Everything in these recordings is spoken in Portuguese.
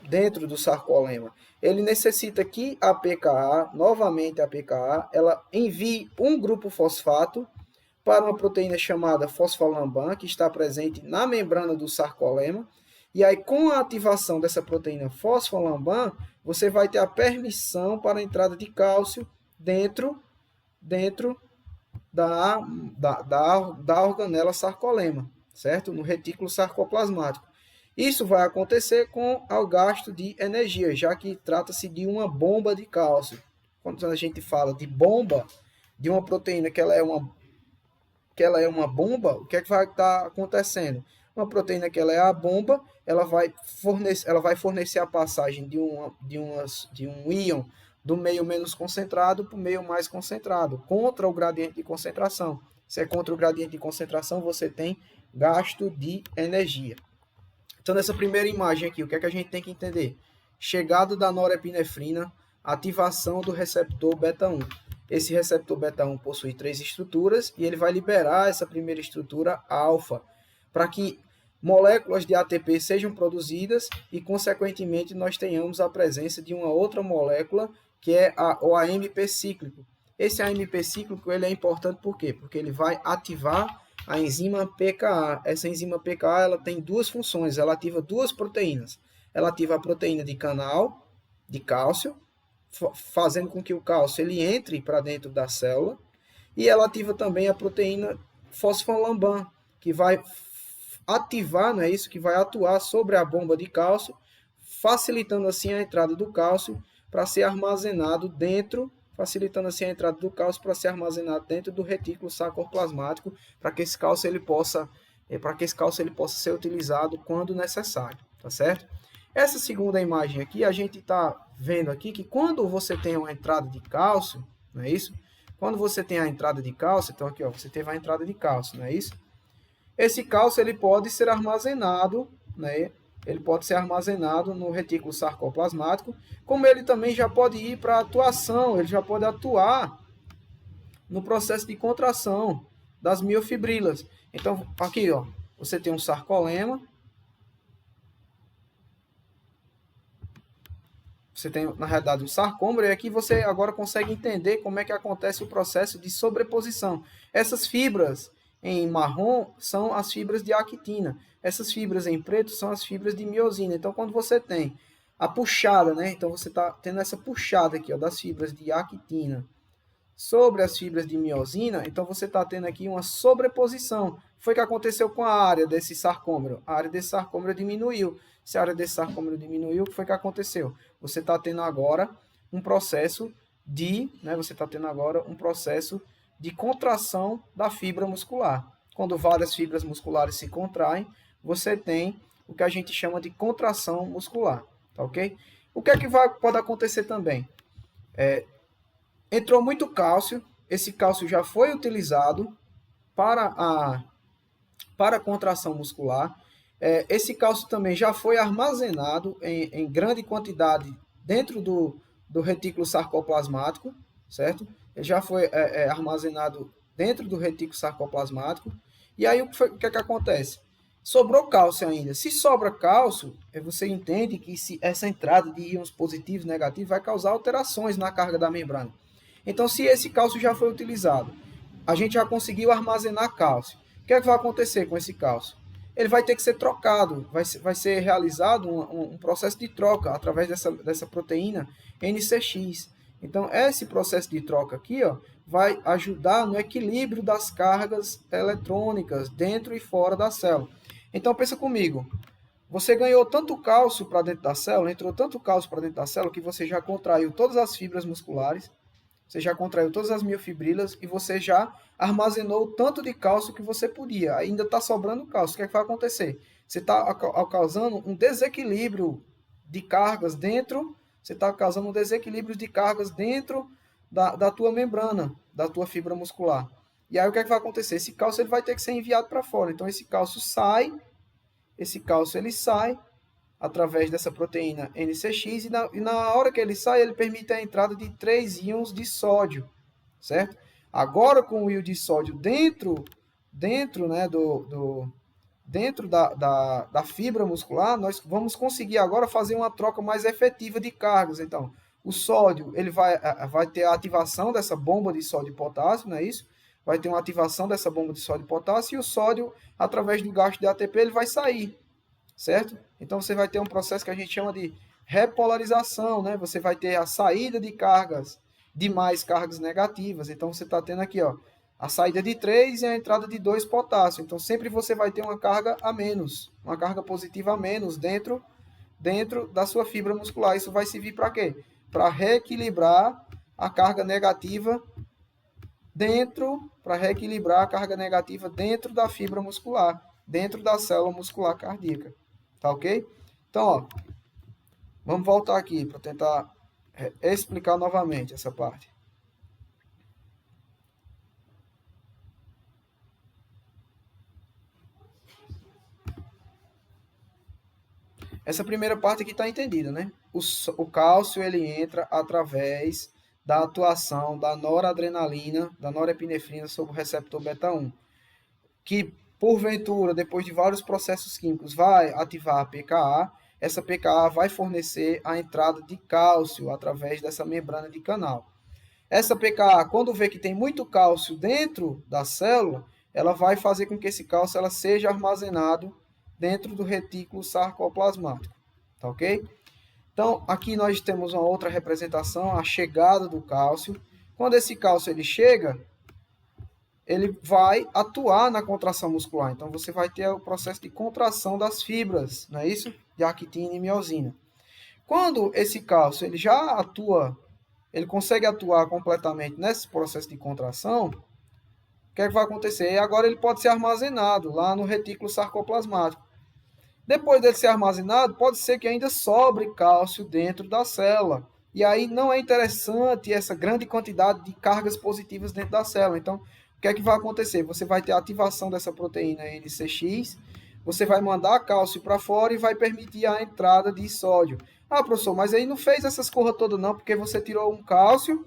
dentro do sarcolema, ele necessita que a pKa, novamente a pKa, ela envie um grupo fosfato para uma proteína chamada fosfolamban, que está presente na membrana do sarcolema. E aí, com a ativação dessa proteína fosfolamban, você vai ter a permissão para a entrada de cálcio dentro da organela sarcolema, certo? No retículo sarcoplasmático. Isso vai acontecer com o gasto de energia, já que trata-se de uma bomba de cálcio. Quando a gente fala de bomba, de uma proteína que ela é uma bomba, o que é que vai estar acontecendo? Uma proteína que ela é a bomba, ela vai fornecer a passagem de um íon do meio menos concentrado para o meio mais concentrado, contra o gradiente de concentração. Se é contra o gradiente de concentração, você tem gasto de energia. Então, nessa primeira imagem aqui, o que é que a gente tem que entender? Chegada da norepinefrina, ativação do receptor beta-1. Esse receptor beta-1 possui 3 estruturas e ele vai liberar essa primeira estrutura alfa, para que moléculas de ATP sejam produzidas e, consequentemente, nós tenhamos a presença de uma outra molécula, que é o AMP cíclico. Esse AMP cíclico ele é importante por quê? Porque ele vai ativar a enzima pKa. Essa enzima pKa ela tem duas funções, ela ativa duas proteínas. Ela ativa a proteína de canal de cálcio, fazendo com que o cálcio ele entre para dentro da célula, e ela ativa também a proteína fosfolamban, que vai ativar, não é isso, que vai atuar sobre a bomba de cálcio, facilitando assim a entrada do cálcio para ser armazenado dentro, do retículo sarcoplasmático, para que esse cálcio ele possa ser utilizado quando necessário, tá certo? Essa segunda imagem aqui, a gente está vendo aqui que quando você tem uma entrada de cálcio, não é isso? Quando você tem a entrada de cálcio, então aqui ó, você teve a entrada de cálcio, não é isso? Esse cálcio ele pode ser armazenado, né? Ele pode ser armazenado no retículo sarcoplasmático, como ele também já pode ir para atuação, ele já pode atuar no processo de contração das miofibrilas. Então, aqui ó, você tem um sarcolema, você tem, na realidade, um sarcômero, e aqui você agora consegue entender como é que acontece o processo de sobreposição. Essas fibras em marrom são as fibras de actina. Essas fibras em preto são as fibras de miosina. Então, quando você tem a puxada, né? Então, você está tendo essa puxada aqui, ó, das fibras de actina sobre as fibras de miosina, então você está tendo aqui uma sobreposição. Foi o que aconteceu com a área desse sarcômero. A área desse sarcômero diminuiu. Se a área desse sarcômero diminuiu, o que foi que aconteceu? Você está tendo agora um processo de, contração da fibra muscular. Quando várias fibras musculares se contraem, você tem o que a gente chama de contração muscular, tá ok? O que é que pode acontecer também? Entrou muito cálcio, esse cálcio já foi utilizado para a contração muscular. Esse cálcio também já foi armazenado em grande quantidade dentro do retículo sarcoplasmático, certo? Ele já foi armazenado dentro do retículo sarcoplasmático. E aí o que é que acontece? Sobrou cálcio ainda. Se sobra cálcio, você entende que essa entrada de íons positivos e negativos vai causar alterações na carga da membrana. Então, se esse cálcio já foi utilizado, a gente já conseguiu armazenar cálcio. O que é que vai acontecer com esse cálcio? Ele vai ter que ser trocado, vai ser realizado um processo de troca através dessa proteína NCX. Então, esse processo de troca aqui ó, vai ajudar no equilíbrio das cargas eletrônicas dentro e fora da célula. Então, pensa comigo, você ganhou tanto cálcio para dentro da célula, entrou tanto cálcio para dentro da célula que você já contraiu todas as fibras musculares, você já contraiu todas as miofibrilas e você já armazenou o tanto de cálcio que você podia. Ainda está sobrando cálcio. O que é que vai acontecer? Você está causando um desequilíbrio de cargas dentro, da tua membrana, da tua fibra muscular. E aí o que é que vai acontecer? Esse cálcio ele vai ter que ser enviado para fora. Então esse cálcio ele sai através dessa proteína NCX, e na hora que ele sai, ele permite a entrada de 3 íons de sódio, certo? Agora, com o íon de sódio dentro né, dentro da fibra muscular, nós vamos conseguir agora fazer uma troca mais efetiva de cargas. Então, o sódio ele vai ter a ativação dessa bomba de sódio e potássio, não é isso? Vai ter uma ativação dessa bomba de sódio e potássio, e o sódio, através do gasto de ATP, ele vai sair, certo? Então, você vai ter um processo que a gente chama de repolarização, né? Você vai ter a saída de cargas, de mais cargas negativas. Então, você está tendo aqui, ó, a saída de 3 e a entrada de 2 potássio. Então, sempre você vai ter uma carga a menos, uma carga positiva a menos dentro da sua fibra muscular. Isso vai servir para quê? Para reequilibrar a carga negativa dentro da fibra muscular, dentro da célula muscular cardíaca. Tá ok? Então, ó, vamos voltar aqui para tentar explicar novamente essa parte. Essa primeira parte aqui está entendida, né? O cálcio ele entra através da atuação da noradrenalina, da norepinefrina sobre o receptor beta-1, que porventura, depois de vários processos químicos, vai ativar a PKA. Essa PKA vai fornecer a entrada de cálcio através dessa membrana de canal. Essa PKA, quando vê que tem muito cálcio dentro da célula, ela vai fazer com que esse cálcio ela seja armazenado dentro do retículo sarcoplasmático, tá ok? Então, aqui nós temos uma outra representação, a chegada do cálcio. Quando esse cálcio ele chega, ele vai atuar na contração muscular. Então, você vai ter o processo de contração das fibras, não é isso? De actina e miosina. Quando esse cálcio ele já atua, ele consegue atuar completamente nesse processo de contração, o que é que vai acontecer? E agora ele pode ser armazenado lá no retículo sarcoplasmático. Depois dele ser armazenado, pode ser que ainda sobre cálcio dentro da célula. E aí não é interessante essa grande quantidade de cargas positivas dentro da célula. Então, o que é que vai acontecer? Você vai ter a ativação dessa proteína NCX, você vai mandar cálcio para fora e vai permitir a entrada de sódio. Ah, professor, mas aí não fez essas coisas todas não, porque você tirou um cálcio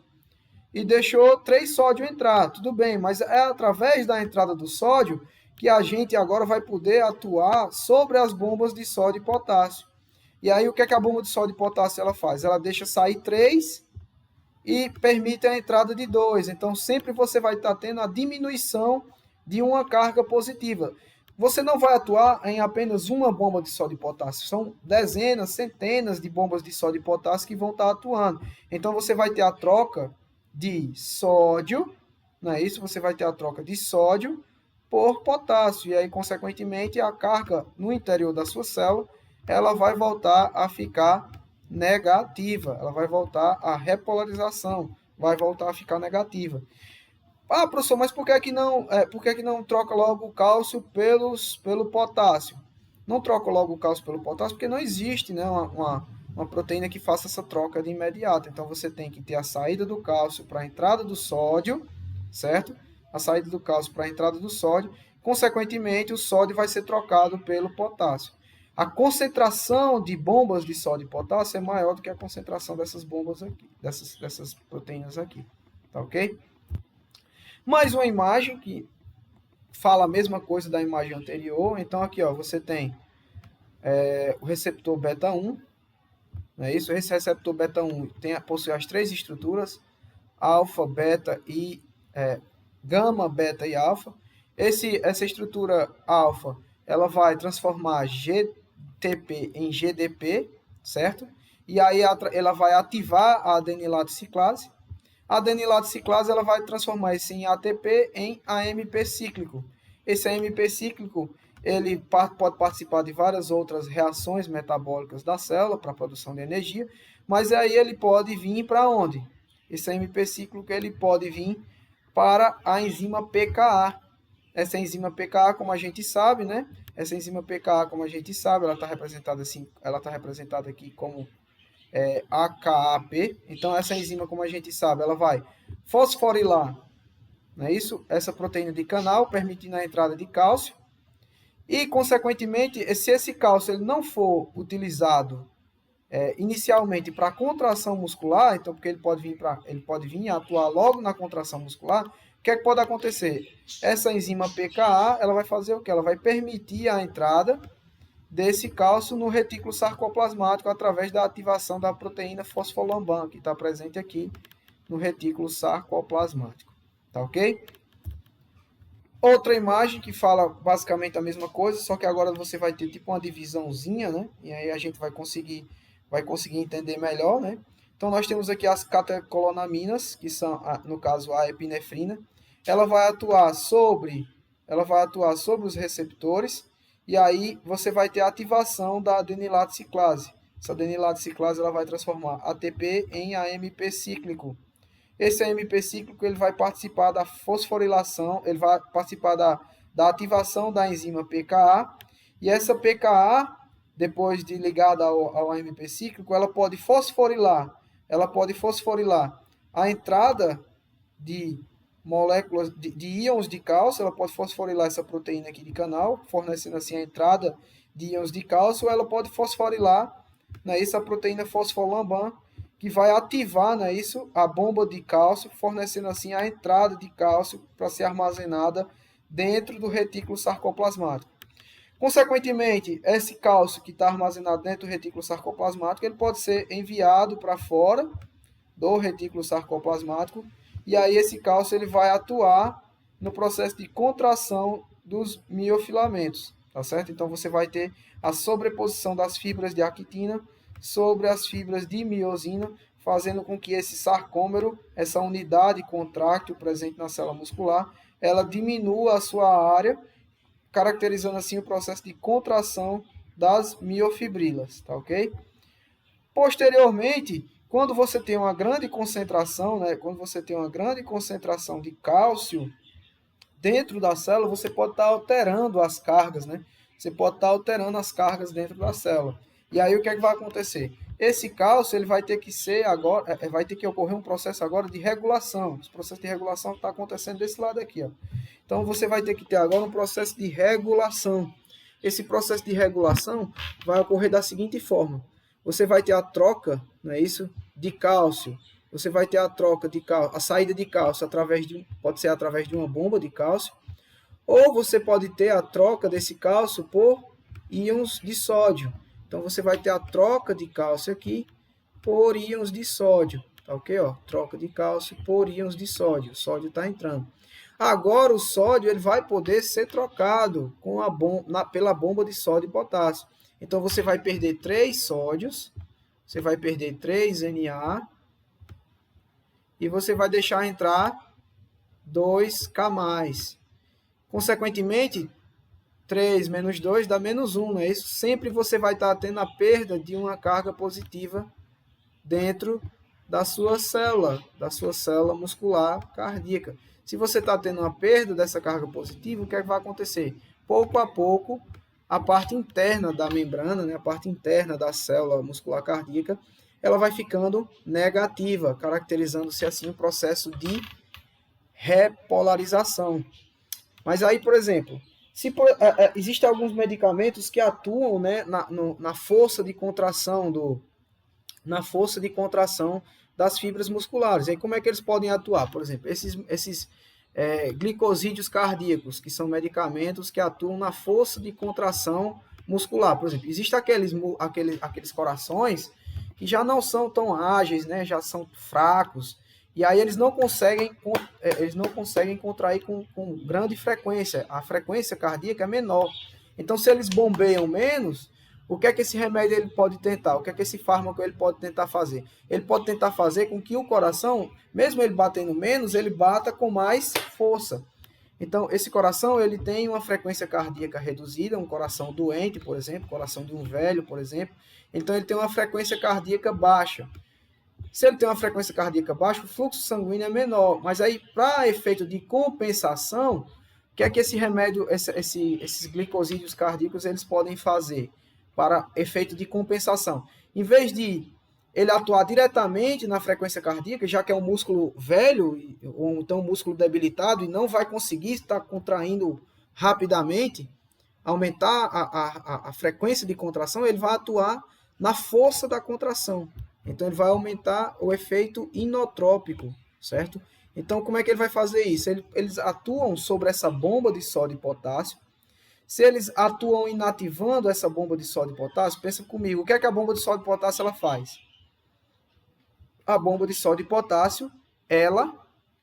e deixou 3 sódio entrar. Tudo bem, mas é através da entrada do sódio que a gente agora vai poder atuar sobre as bombas de sódio e potássio. E aí o que é que a bomba de sódio e potássio ela faz? Ela deixa sair 3 e permite a entrada de 2. Então sempre você vai estar tendo a diminuição de uma carga positiva. Você não vai atuar em apenas uma bomba de sódio e potássio. São dezenas, centenas de bombas de sódio e potássio que vão estar atuando. Então você vai ter a troca de sódio, não é isso? Você vai ter a troca de sódio por potássio, e aí, consequentemente, a carga no interior da sua célula, ela vai voltar a ficar negativa, ela vai voltar a repolarização, vai voltar a ficar negativa. Ah, professor, mas por que não troca logo o cálcio pelo potássio? Não troca logo o cálcio pelo potássio porque não existe, né, uma proteína que faça essa troca de imediato. Então, você tem que ter a saída do cálcio para a entrada do sódio, certo? A saída do cálcio para a entrada do sódio. Consequentemente, o sódio vai ser trocado pelo potássio. A concentração de bombas de sódio e potássio é maior do que a concentração dessas bombas aqui, dessas proteínas aqui. Tá ok? Mais uma imagem que fala a mesma coisa da imagem anterior. Então, aqui ó, você tem o receptor beta-1. Não é isso? Esse receptor beta-1 possui as 3 estruturas, alfa, beta e gama, beta e alfa. Essa estrutura alfa, ela vai transformar GTP em GDP, certo? E aí ela vai ativar a adenilato ciclase. A adenilato ciclase ela vai transformar esse em ATP em AMP cíclico. Esse AMP cíclico ele pode participar de várias outras reações metabólicas da célula para a produção de energia, mas aí ele pode vir para onde? Esse AMP cíclico ele pode vir para a enzima PKA. Essa enzima PKA, como a gente sabe, né? Essa enzima PKA, como a gente sabe, ela está representada assim, ela está representada aqui como AKAP. Então essa enzima, como a gente sabe, ela vai fosforilar, não é isso? Essa proteína de canal, permitindo a entrada de cálcio. E, consequentemente, se esse cálcio ele não for utilizado inicialmente para contração muscular, então porque ele pode vir e atuar logo na contração muscular, O que é que pode acontecer? Essa enzima pKa, ela vai fazer o quê? Ela vai permitir a entrada desse cálcio no retículo sarcoplasmático através da ativação da proteína fosfolamban, que está presente aqui no retículo sarcoplasmático. Tá ok? Outra imagem que fala basicamente a mesma coisa, só que agora você vai ter tipo uma divisãozinha, né? E aí a gente vai conseguir entender melhor, né? Então nós temos aqui as catecolonaminas, que são, no caso, a epinefrina. Ela vai atuar sobre os receptores, e aí você vai ter a ativação da adenilato ciclase. Essa adenilato ciclase ela vai transformar ATP em AMP cíclico. Esse AMP cíclico ele vai participar da fosforilação, ele vai participar da ativação da enzima pKa, e essa pKa, depois de ligada ao AMP cíclico, ela pode fosforilar a entrada de moléculas de íons de cálcio, ela pode fosforilar essa proteína aqui de canal, fornecendo assim a entrada de íons de cálcio, ou ela pode fosforilar, né, essa proteína fosfolamban, que vai ativar, né, a bomba de cálcio, fornecendo assim a entrada de cálcio para ser armazenada dentro do retículo sarcoplasmático. Consequentemente, esse cálcio que está armazenado dentro do retículo sarcoplasmático, ele pode ser enviado para fora do retículo sarcoplasmático, e aí esse cálcio ele vai atuar no processo de contração dos miofilamentos, tá certo? Então você vai ter a sobreposição das fibras de actina sobre as fibras de miosina, fazendo com que esse sarcômero, essa unidade contráctil presente na célula muscular, ela diminua a sua área, caracterizando assim o processo de contração das miofibrilas, tá ok? Posteriormente, quando você tem uma grande concentração, né, de cálcio dentro da célula, você pode estar alterando as cargas, né? Você pode estar alterando as cargas dentro da célula. E aí o que é que vai acontecer? Esse cálcio ele vai ter que ser agora, vai ter que ocorrer um processo agora de regulação. Esse processo de regulação está acontecendo desse lado aqui, ó. Então você vai ter que ter agora um processo de regulação. Esse processo de regulação vai ocorrer da seguinte forma: você vai ter a troca, não é isso, de cálcio. Você vai ter a troca de cálcio, a saída de cálcio pode ser através de uma bomba de cálcio, ou você pode ter a troca desse cálcio por íons de sódio. Então você vai ter a troca de cálcio aqui por íons de sódio, tá ok? Ó, troca de cálcio por íons de sódio. O sódio está entrando. Agora o sódio ele vai poder ser trocado pela bomba de sódio e potássio. Então você vai perder 3 sódios, você vai perder 3 Na, e você vai deixar entrar 2K+. Consequentemente, 3 menos 2 dá menos 1, não é isso? Sempre você vai estar tendo a perda de uma carga positiva dentro da sua célula muscular cardíaca. Se você está tendo uma perda dessa carga positiva, o que é que vai acontecer? Pouco a pouco, a parte interna da membrana, né, a parte interna da célula muscular cardíaca, ela vai ficando negativa, caracterizando-se assim o processo de repolarização. Mas aí, por exemplo, existem alguns medicamentos que atuam, né, na força de contração das fibras musculares. E aí, como é que eles podem atuar? Por exemplo, esses glicosídeos cardíacos, que são medicamentos que atuam na força de contração muscular. Por exemplo, existem aqueles corações que já não são tão ágeis, né, já são fracos, e aí eles não conseguem contrair com grande frequência. A frequência cardíaca é menor. Então, se eles bombeiam menos, o que é que esse remédio ele pode tentar? O que é que esse fármaco ele pode tentar fazer? Ele pode tentar fazer com que o coração, mesmo ele batendo menos, ele bata com mais força. Então, esse coração ele tem uma frequência cardíaca reduzida, um coração doente, por exemplo, coração de um velho, por exemplo. Então, ele tem uma frequência cardíaca baixa. Se ele tem uma frequência cardíaca baixa, o fluxo sanguíneo é menor. Mas aí, para efeito de compensação, o que é que esse remédio, esses glicosídeos cardíacos, eles podem fazer para efeito de compensação? Em vez de ele atuar diretamente na frequência cardíaca, já que é um músculo velho, ou então um músculo debilitado, e não vai conseguir estar contraindo rapidamente, aumentar a frequência de contração, ele vai atuar na força da contração. Então, ele vai aumentar o efeito inotrópico, certo? Então, como é que ele vai fazer isso? Eles atuam sobre essa bomba de sódio e potássio. Se eles atuam inativando essa bomba de sódio e potássio, pensa comigo, o que é que a bomba de sódio e potássio ela faz? A bomba de sódio e potássio, ela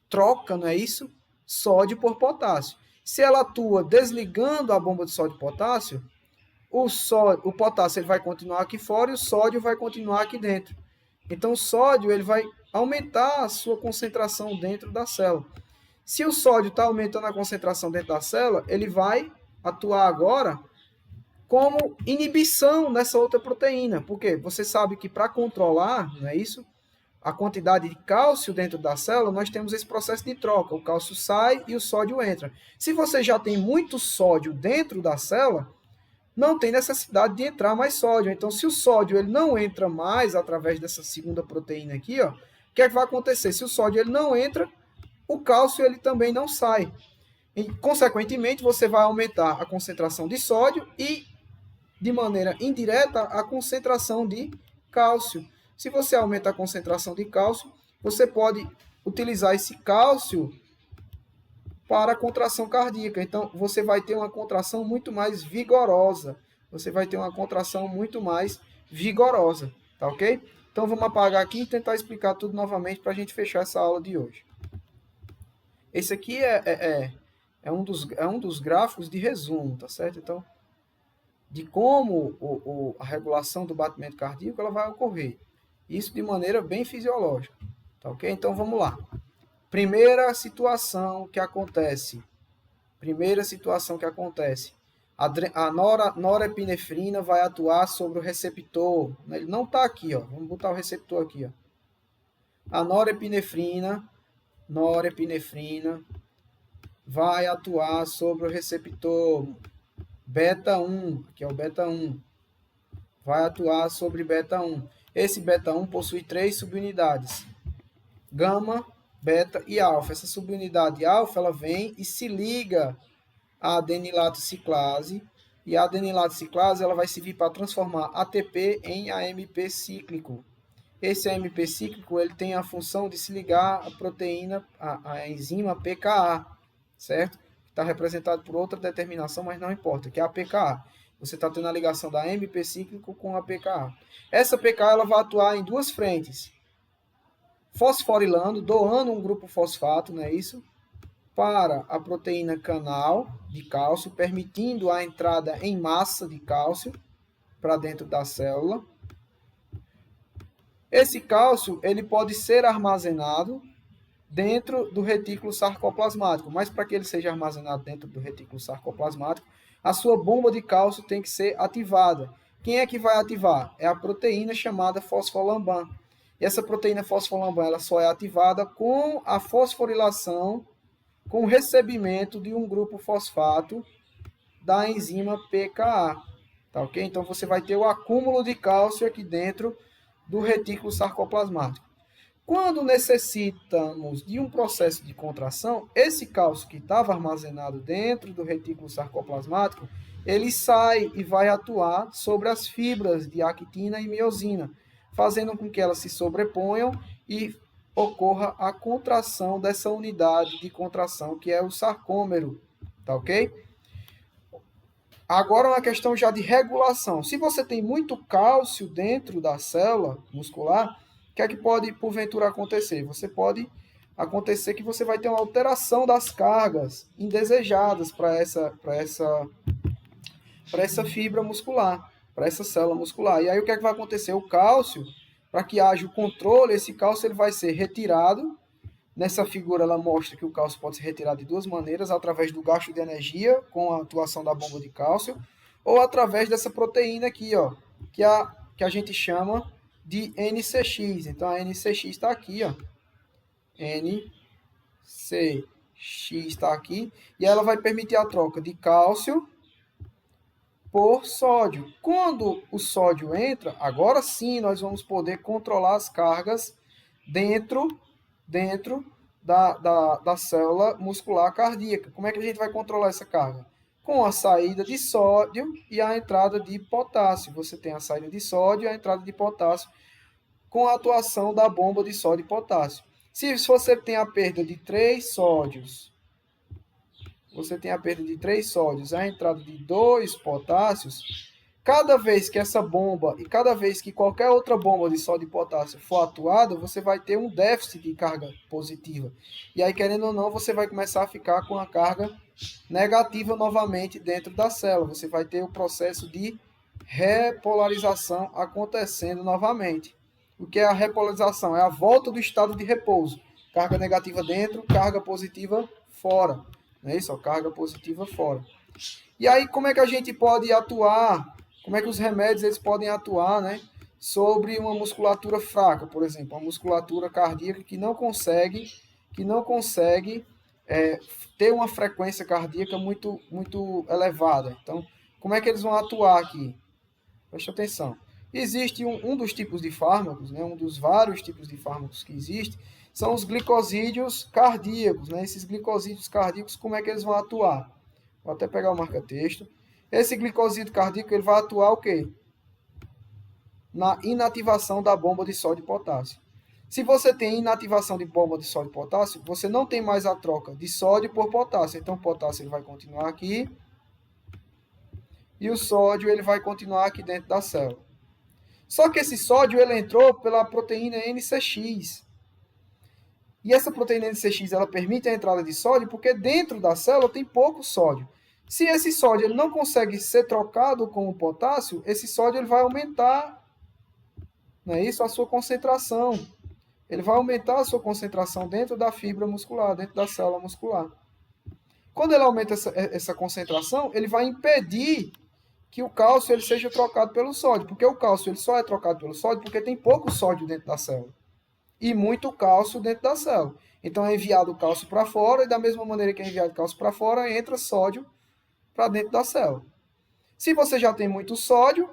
troca, não é isso? Sódio por potássio. Se ela atua desligando a bomba de sódio e potássio, o potássio ele vai continuar aqui fora e o sódio vai continuar aqui dentro. Então, o sódio ele vai aumentar a sua concentração dentro da célula. Se o sódio está aumentando a concentração dentro da célula, ele vai atuar agora como inibição nessa outra proteína. Porque você sabe que para controlar, não é isso? A quantidade de cálcio dentro da célula, nós temos esse processo de troca. O cálcio sai e o sódio entra. Se você já tem muito sódio dentro da célula, não tem necessidade de entrar mais sódio. Então, se o sódio ele não entra mais através dessa segunda proteína aqui, ó, o que é que vai acontecer? Se o sódio ele não entra, o cálcio ele também não sai. E, consequentemente, você vai aumentar a concentração de sódio e, de maneira indireta, a concentração de cálcio. Se você aumenta a concentração de cálcio, você pode utilizar esse cálcio para a contração cardíaca. Então, você vai ter uma contração muito mais vigorosa. Você vai ter uma contração muito mais vigorosa, tá ok? Então, vamos apagar aqui e tentar explicar tudo novamente para a gente fechar essa aula de hoje. Esse aqui é um dos gráficos de resumo, tá certo? Então, de como a regulação do batimento cardíaco ela vai ocorrer. Isso de maneira bem fisiológica, tá ok? Então, vamos lá. Primeira situação que acontece. A norepinefrina vai atuar sobre o receptor. Ele não está aqui, ó. Vamos botar o receptor aqui, ó. A norepinefrina vai atuar sobre o receptor beta 1, que é o beta 1. Vai atuar sobre beta 1. Esse beta 1 possui 3 subunidades: gama, beta e alfa. Essa subunidade alfa ela vem e se liga à adenilato ciclase, e a adenilato ciclase ela vai servir para transformar ATP em AMP cíclico. Esse AMP cíclico ele tem a função de se ligar à proteína, a enzima PKA, certo? Está representado por outra determinação, mas não importa, que é a PKA. Você está tendo a ligação da AMP cíclico com a PKA. Essa PKA ela vai atuar em duas frentes: fosforilando, doando um grupo fosfato, não é isso? Para a proteína canal de cálcio, permitindo a entrada em massa de cálcio para dentro da célula. Esse cálcio ele pode ser armazenado dentro do retículo sarcoplasmático, mas para que ele seja armazenado dentro do retículo sarcoplasmático, a sua bomba de cálcio tem que ser ativada. Quem é que vai ativar? É a proteína chamada fosfolamban. E essa proteína fosfolamban ela só é ativada com a fosforilação, com o recebimento de um grupo fosfato da enzima PKA. Tá ok? Então você vai ter o acúmulo de cálcio aqui dentro do retículo sarcoplasmático. Quando necessitamos de um processo de contração, esse cálcio que estava armazenado dentro do retículo sarcoplasmático, ele sai e vai atuar sobre as fibras de actina e miosina, fazendo com que elas se sobreponham e ocorra a contração dessa unidade de contração, que é o sarcômero, tá ok? Agora uma questão já de regulação. Se você tem muito cálcio dentro da célula muscular, o que é que pode, porventura, acontecer? Acontecer que você vai ter uma alteração das cargas indesejadas para essa fibra muscular, para essa célula muscular. E aí o que é que vai acontecer? O cálcio, para que haja o controle, esse cálcio ele vai ser retirado. Nessa figura ela mostra que o cálcio pode ser retirado de duas maneiras: através do gasto de energia com a atuação da bomba de cálcio, ou através dessa proteína aqui, ó, que a gente chama de NCX. Então a NCX está aqui, ó. NCX está aqui, e ela vai permitir a troca de cálcio por sódio. Quando o sódio entra, agora sim nós vamos poder controlar as cargas dentro da célula muscular cardíaca. Como é que a gente vai controlar essa carga? Com a saída de sódio e a entrada de potássio. Você tem a saída de sódio e a entrada de potássio com a atuação da bomba de sódio e potássio. Se você tem a perda de 3 sódios, a entrada de 2 potássios, cada vez que essa bomba e cada vez que qualquer outra bomba de sódio e potássio for atuada, você vai ter um déficit de carga positiva. E aí, querendo ou não, você vai começar a ficar com a carga negativa novamente dentro da célula. Você vai ter o processo de repolarização acontecendo novamente. O que é a repolarização? É a volta do estado de repouso. Carga negativa dentro, carga positiva fora. Não é isso? Carga positiva fora. E aí, como é que a gente pode atuar? Como é que os remédios eles podem atuar, né, sobre uma musculatura fraca, por exemplo, uma musculatura cardíaca que não consegue ter uma frequência cardíaca muito elevada. Então, como é que eles vão atuar aqui? Preste atenção. Existe um dos tipos de fármacos, né, um dos vários tipos de fármacos que existe, são os glicosídeos cardíacos. Né? Esses glicosídeos cardíacos, como é que eles vão atuar? Vou até pegar o marca-texto. Esse glicosídeo cardíaco ele vai atuar o quê? Na inativação da bomba de sódio e potássio. Se você tem inativação de bomba de sódio e potássio, você não tem mais a troca de sódio por potássio. Então, o potássio ele vai continuar aqui e o sódio ele vai continuar aqui dentro da célula. Só que esse sódio ele entrou pela proteína NCX. E essa proteína NCX ela permite a entrada de sódio porque dentro da célula tem pouco sódio. Se esse sódio ele não consegue ser trocado com o potássio, esse sódio ele vai aumentar, não é isso? A sua concentração. Ele vai aumentar a sua concentração dentro da fibra muscular, dentro da célula muscular. Quando ele aumenta essa concentração, ele vai impedir que o cálcio ele seja trocado pelo sódio, porque o cálcio ele só é trocado pelo sódio porque tem pouco sódio dentro da célula e muito cálcio dentro da célula. Então é enviado o cálcio para fora e da mesma maneira que é enviado o cálcio para fora, entra sódio para dentro da célula. Se você já tem muito sódio,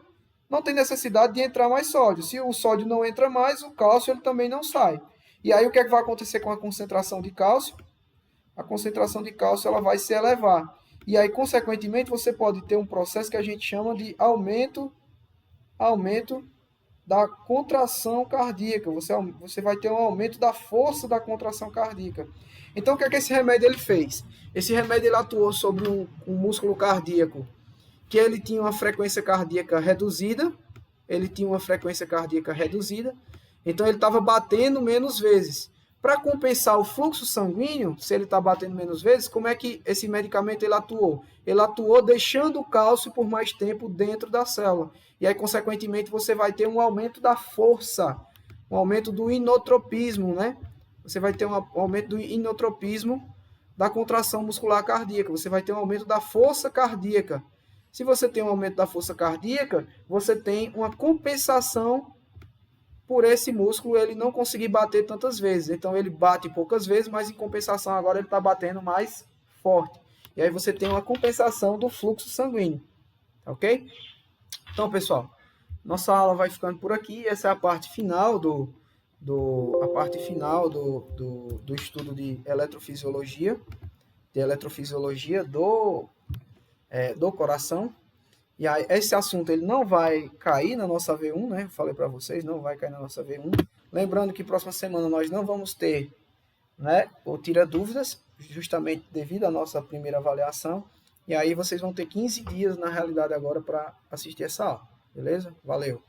não tem necessidade de entrar mais sódio. Se o sódio não entra mais, o cálcio ele também não sai. E aí o que é que vai acontecer com a concentração de cálcio? A concentração de cálcio ela vai se elevar. E aí, consequentemente, você pode ter um processo que a gente chama de aumento da contração cardíaca. Você vai ter um aumento da força da contração cardíaca. Então, o que é que esse remédio ele fez? Esse remédio ele atuou sobre um músculo cardíaco que ele tinha uma frequência cardíaca reduzida. Então, ele estava batendo menos vezes. Para compensar o fluxo sanguíneo, se ele está batendo menos vezes, como é que esse medicamento ele atuou? Ele atuou deixando o cálcio por mais tempo dentro da célula. E aí, consequentemente, você vai ter um aumento da força, um aumento do inotropismo, né? Você vai ter um aumento do inotropismo da contração muscular cardíaca. Você vai ter um aumento da força cardíaca. Se você tem um aumento da força cardíaca, você tem uma compensação por esse músculo ele não conseguir bater tantas vezes. Então ele bate poucas vezes, mas em compensação agora ele está batendo mais forte. E aí você tem uma compensação do fluxo sanguíneo. Ok? Então, pessoal, nossa aula vai ficando por aqui. Essa é a parte final do estudo de eletrofisiologia, do coração. E aí, esse assunto ele não vai cair na nossa V1, né? Eu falei para vocês, não vai cair na nossa V1. Lembrando que próxima semana nós não vamos ter, né, o Tira Dúvidas, justamente devido à nossa primeira avaliação. E aí vocês vão ter 15 dias, na realidade, agora para assistir essa aula. Beleza? Valeu!